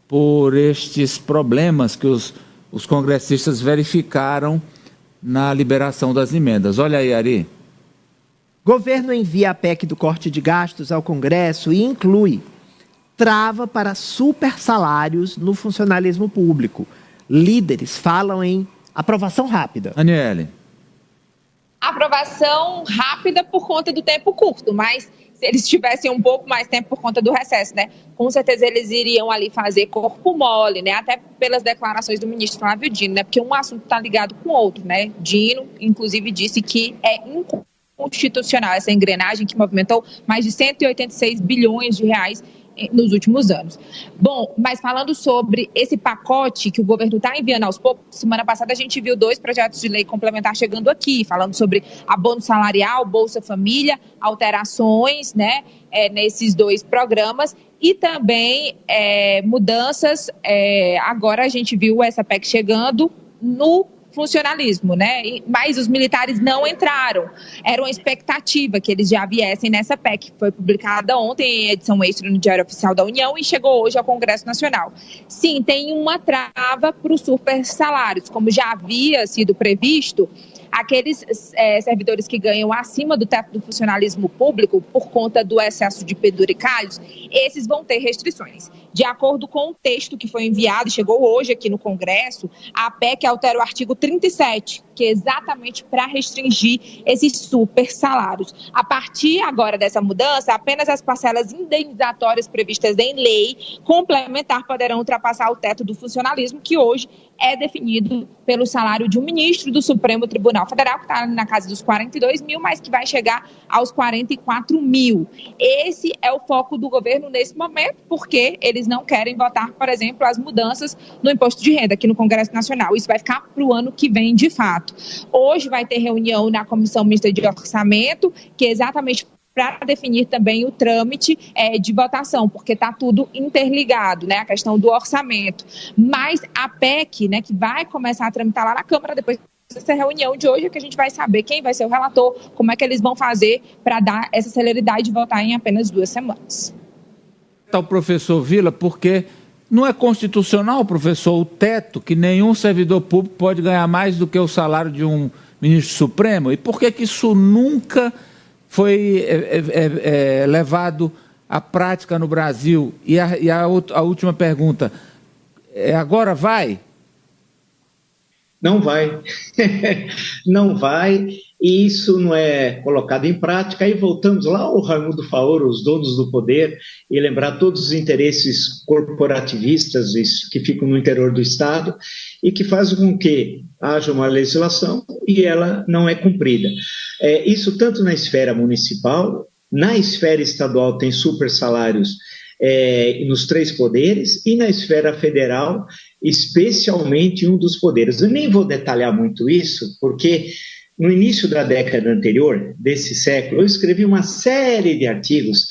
por estes problemas que os congressistas verificaram na liberação das emendas. Olha aí, Ari. Governo envia a PEC do corte de gastos ao Congresso e inclui trava para super salários no funcionalismo público. Líderes falam em aprovação rápida. Aniele. Aprovação rápida por conta do tempo curto, mas se eles tivessem um pouco mais tempo por conta do recesso, né? Com certeza eles iriam ali fazer corpo mole, né? Até pelas declarações do ministro Flávio Dino, né? Porque um assunto está ligado com o outro, né? Dino, inclusive, disse que é inconstitucional essa engrenagem que movimentou mais de 186 bilhões de reais nos últimos anos. Bom, mas falando sobre esse pacote que o governo está enviando aos poucos, semana passada a gente viu 2 projetos de lei complementar chegando aqui, falando sobre abono salarial, Bolsa Família, alterações, né, nesses 2 programas e também mudanças. Agora a gente viu essa PEC chegando no funcionalismo, né? Mas os militares não entraram. Era uma expectativa que eles já viessem nessa PEC, que foi publicada ontem em edição extra no Diário Oficial da União e chegou hoje ao Congresso Nacional. Sim, tem uma trava para os super salários, como já havia sido previsto. Aqueles servidores que ganham acima do teto do funcionalismo público por conta do excesso de penduricalhos, esses vão ter restrições. De acordo com o texto que foi enviado e chegou hoje aqui no Congresso, a PEC altera o artigo 37, que é exatamente para restringir esses super salários. A partir agora dessa mudança, apenas as parcelas indenizatórias previstas em lei complementar poderão ultrapassar o teto do funcionalismo, que hoje é definido pelo salário de um ministro do Supremo Tribunal Federal, que está na casa dos 42 mil, mas que vai chegar aos 44 mil. Esse é o foco do governo nesse momento, porque eles não querem votar, por exemplo, as mudanças no imposto de renda aqui no Congresso Nacional. Isso vai ficar para o ano que vem, de fato. Hoje vai ter reunião na Comissão Mista de Orçamento, que é exatamente para definir também o trâmite de votação, porque está tudo interligado, né, a questão do orçamento. Mas a PEC, né, que vai começar a tramitar lá na Câmara, depois dessa reunião de hoje, é que a gente vai saber quem vai ser o relator, como é que eles vão fazer para dar essa celeridade de votar em apenas 2 semanas. Está o professor Vila, porque não é constitucional, professor, o teto que nenhum servidor público pode ganhar mais do que o salário de um ministro supremo? E por que isso nunca foi levado à prática no Brasil? E a última pergunta, agora vai? Não vai. Não vai, e isso não é colocado em prática. Aí voltamos lá ao Raimundo Faoro, os donos do poder, e lembrar todos os interesses corporativistas que ficam no interior do Estado e que fazem com que haja uma legislação e ela não é cumprida. Isso tanto na esfera municipal, na esfera estadual tem super salários nos 3 poderes, e na esfera federal, especialmente um dos poderes. Eu nem vou detalhar muito isso, porque no início da década anterior, desse século, eu escrevi uma série de artigos,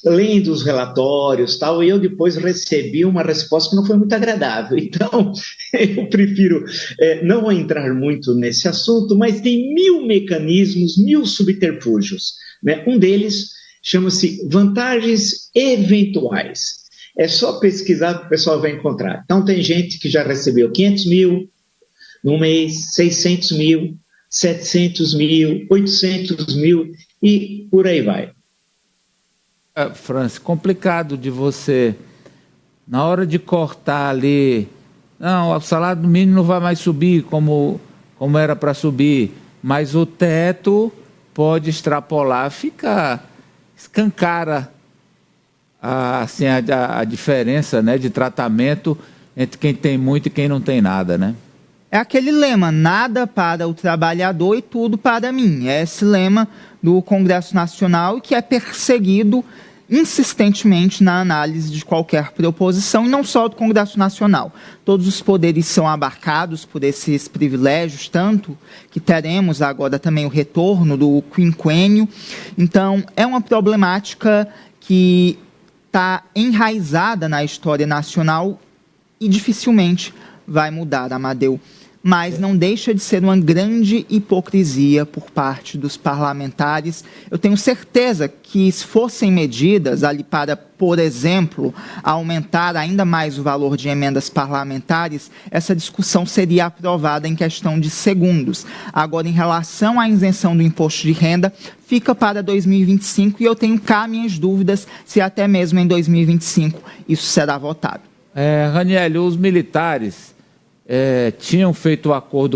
lendo os relatórios, tal, e eu depois recebi uma resposta que não foi muito agradável. Então, eu prefiro não entrar muito nesse assunto, mas tem 1000 mecanismos, 1000 subterfúgios, né? Um deles chama-se vantagens eventuais. É só pesquisar que o pessoal vai encontrar. Então, tem gente que já recebeu 500 mil no mês, 600 mil, 700 mil, 800 mil e por aí vai. Francis, complicado de você, na hora de cortar ali, não, o salário mínimo não vai mais subir como era para subir, mas o teto pode extrapolar, escancara assim, a diferença, né, de tratamento entre quem tem muito e quem não tem nada, né? É aquele lema, nada para o trabalhador e tudo para mim. É esse lema do Congresso Nacional e que é perseguido insistentemente na análise de qualquer proposição, e não só do Congresso Nacional. Todos os poderes são abarcados por esses privilégios, tanto que teremos agora também o retorno do quinquênio. Então, é uma problemática que está enraizada na história nacional e dificilmente vai mudar, Amadeu. mas não deixa de ser uma grande hipocrisia por parte dos parlamentares. Eu tenho certeza que, se fossem medidas ali para, por exemplo, aumentar ainda mais o valor de emendas parlamentares, essa discussão seria aprovada em questão de segundos. Agora, em relação à isenção do imposto de renda, fica para 2025 e eu tenho cá minhas dúvidas se até mesmo em 2025 isso será votado. Raniel, os militares tinham feito o acordo